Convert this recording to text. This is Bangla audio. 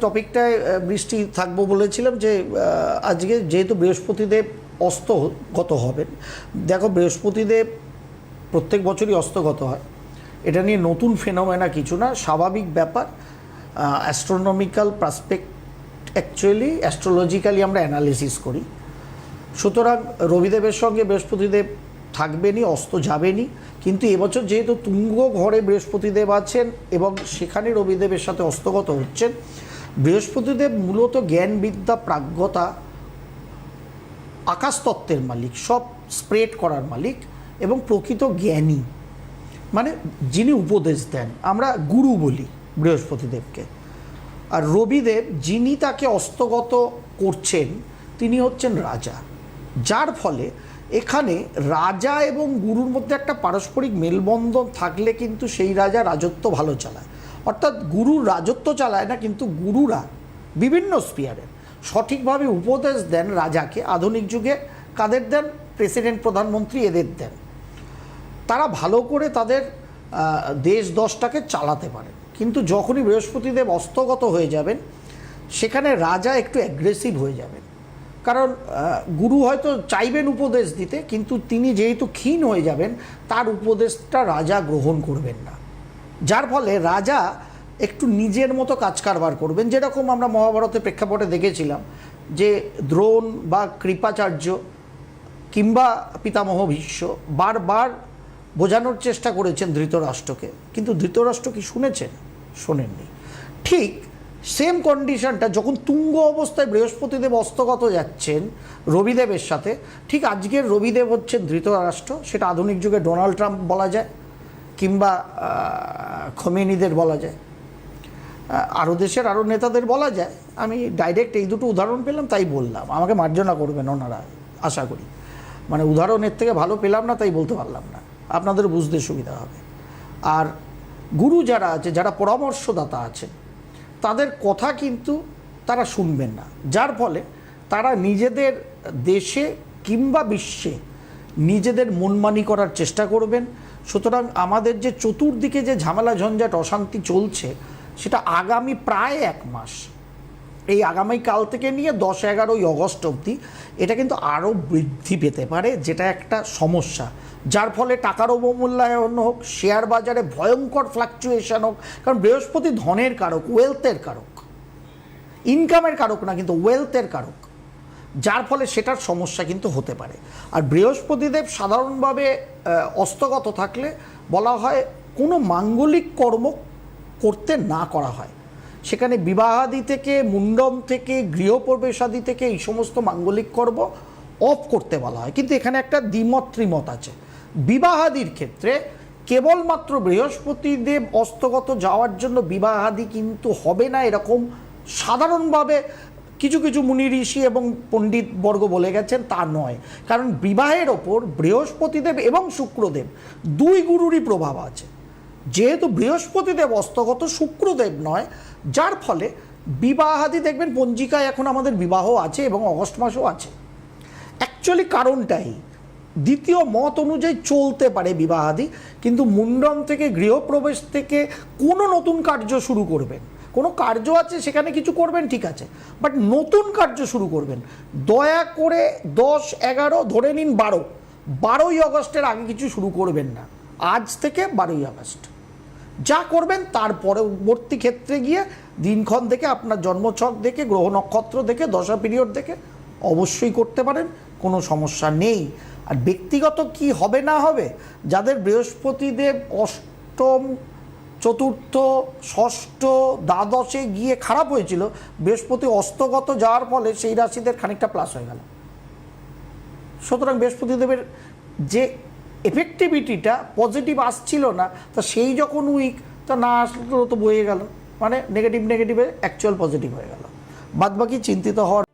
টপিকটায় বৃষ্টি থাকবো বলেছিলাম যে আজকে যেহেতু বৃহস্পতিদেব অস্তগত হবেন, দেখো বৃহস্পতিদেব প্রত্যেক বছরই অস্তগত হয়, এটা নিয়ে নতুন ফেনোমেনা কিছু না, স্বাভাবিক ব্যাপার। অ্যাস্ট্রোনমিক্যাল পার্সপেক্ট অ্যাকচুয়ালি অ্যাস্ট্রোলজিক্যালি আমরা অ্যানালিসিস করি। সুতরাং রবিদেবের সঙ্গে বৃহস্পতিদেব থাকবেনই, অস্ত যাবেনই, কিন্তু এবছর যেহেতু তুঙ্গ ঘরে বৃহস্পতিদেব আছেন এবং সেখানে রবিদেবের সাথে অস্তগত হচ্ছেন, বৃহস্পতিদেব মূলত জ্ঞান, বিদ্যা, প্রাজ্ঞতা, আকাশতত্ত্বের মালিক, সব স্প্রেড করার মালিক এবং প্রকৃত জ্ঞানী, মানে যিনি উপদেশ দেন, আমরা গুরু বলি বৃহস্পতিদেবকে। আর রবিদেব যিনি তাকে অস্তগত করছেন তিনি হচ্ছেন রাজা, যার ফলে এখানে রাজা এবং গুরুর মধ্যে একটা পারস্পরিক মেলবন্ধন থাকলে কিন্তু সেই রাজা রাজত্ব ভালো চালায়। অর্থাৎ গুরুর রাজত্ব চালায় না, কিন্তু গুরুরা বিভিন্ন স্পিয়ারে সঠিকভাবে উপদেশ দেন রাজাকে। আধুনিক যুগে কাদের দেন? প্রেসিডেন্ট, প্রধানমন্ত্রী, এদের দেন। তারা ভালো করে তাদের দেশ দশটাকে চালাতে পারেন। কিন্তু যখনই বৃহস্পতিদেব অস্তগত হয়ে যাবেন, সেখানে রাজা একটু অ্যাগ্রেসিভ হয়ে যাবেন। কারণ গুরু হয়তো চাইবেন উপদেশ দিতে, কিন্তু তিনি যেহেতু ক্ষীণ হয়ে যাবেন, তার উপদেশটা রাজা গ্রহণ করবেন না, যার ফলে রাজা একটু নিজের মতো কাজ কারবার করবেন। যেরকম আমরা মহাভারতের প্রেক্ষাপটে দেখেছিলাম যে দ্রোণ বা কৃপাচার্য কিংবা পিতামহ ভীষ্ম বারবার বোঝানোর চেষ্টা করেছেন ধৃতরাষ্ট্রকে, কিন্তু ধৃতরাষ্ট্র কি শুনেছেন? শোনেননি। ঠিক সেম কন্ডিশনটা যখন তুঙ্গ অবস্থায় বৃহস্পতিদেব অস্তগত যাচ্ছেন রবিদেবের সাথে, ঠিক আজকের রবিদেব হচ্ছেন ধৃতরাষ্ট্র। সেটা আধুনিক যুগে ডোনাল্ড ট্রাম্প বলা যায়, কিংবা খোমেনিদের বলা যায়, আরও দেশের আরও নেতাদের বলা যায়। আমি ডাইরেক্ট এই দুটো উদাহরণ পেলাম তাই বললাম, আমাকে মার্জনা করবেন ওনারা, আশা করি। মানে উদাহরণের থেকে ভালো পেলাম না তাই বলতে পারলাম না, আপনাদের বুঝতে সুবিধা হবে। আর গুরু যারা আছে, যারা পরামর্শদাতা আছেন, তাদের কথা কিন্তু তারা শুনবেন না, যার ফলে তারা নিজেদের দেশে কিংবা বিশ্বে নিজেদের মনমানি করার চেষ্টা করবেন। সুতরাং আমাদের যে চতুর্দিকে যে ঝামেলা, ঝঞ্ঝাট, অশান্তি চলছে, সেটা আগামী প্রায় এক মাস, এই আগামীকাল থেকে নিয়ে 10-11 অগস্ট অবধি এটা কিন্তু আরও বৃদ্ধি পেতে পারে, যেটা একটা সমস্যা। যার ফলে টাকার অবমূল্যায়ন হোক, শেয়ার বাজারে ভয়ঙ্কর ফ্লাকচুয়েশন হোক, কারণ বৃহস্পতি ধনের কারক, ওয়েলথের কারক, ইনকামের কারক না, কিন্তু ওয়েলথের কারক, যার ফলে সেটার সমস্যা কিন্তু হতে পারে। আর বৃহস্পতিদেব সাধারণভাবে অস্তগত থাকলে বলা হয় কোনো মাঙ্গলিক কর্ম করতে না করা হয়। সেখানে বিবাহাদি থেকে, মুন্ডন থেকে, গৃহপ্রবেশাদি থেকে এই সমস্ত মাঙ্গলিক কর্ম অফ করতে বলা হয়। কিন্তু এখানে একটা দ্বিমত ত্রিমত আছে। বিবাহাদির ক্ষেত্রে কেবলমাত্র বৃহস্পতিদেব অস্তগত যাওয়ার জন্য বিবাহাদি কিন্তু হবে না, এরকম সাধারণভাবে কিছু কিছু মুনি ঋষি এবং পণ্ডিত বর্গ বলে গেছেন, তা নয়। কারণ বিবাহের ওপর বৃহস্পতিদেব এবং শুক্রদেব দুই গুরুরই প্রভাব আছে। যেহেতু বৃহস্পতিদেব অস্তগত, শুক্রদেব নয়, যার ফলে বিবাহাদি দেখবেন পঞ্জিকায় এখন আমাদের বিবাহ আছে এবং অগস্ট মাসও আছে। অ্যাকচুয়ালি কারণটাই দ্বিতীয় মত অনুযায়ী চলতে পারে বিবাহাদি, কিন্তু মুন্ডন থেকে, গৃহপ্রবেশ থেকে কোনো নতুন কার্য শুরু করবেন, কোনো কার্য আছে সেখানে কিছু করবেন, ঠিক আছে, বাট নতুন কার্য শুরু করবেন, দয়া করে 10-11 ধরে নিন 12ই অগস্টের আগে কিছু শুরু করবেন না। আজ থেকে 12ই আগস্ট যা করবেন তার পরবর্তী ক্ষেত্রে গিয়ে দিনক্ষণ দেখে, আপনার জন্মছক দেখে, গ্রহ নক্ষত্র দেখে, দশা পিরিয়ড দেখে অবশ্যই করতে পারেন, কোনো সমস্যা নেই। আর ব্যক্তিগত কি হবে না হবে, যাদের বৃহস্পতিদেব অষ্টম, চতুর্থ, ষষ্ঠ, দ্বাদশে গিয়ে খারাপ হয়েছিল, বৃহস্পতি অস্তগত যাওয়ার ফলে সেই রাশিদের খানিকটা প্লাস হয়ে গেল। সুতরাং বৃহস্পতিদেবের যে এফেক্টিভিটিটা পজিটিভ আসছিল না, তা সেই যখন উইক, তা না আসলেও তো বয়ে গেল, মানে নেগেটিভে অ্যাকচুয়াল পজিটিভ হয়ে গেল। বাদবাকি চিন্তিত হওয়ার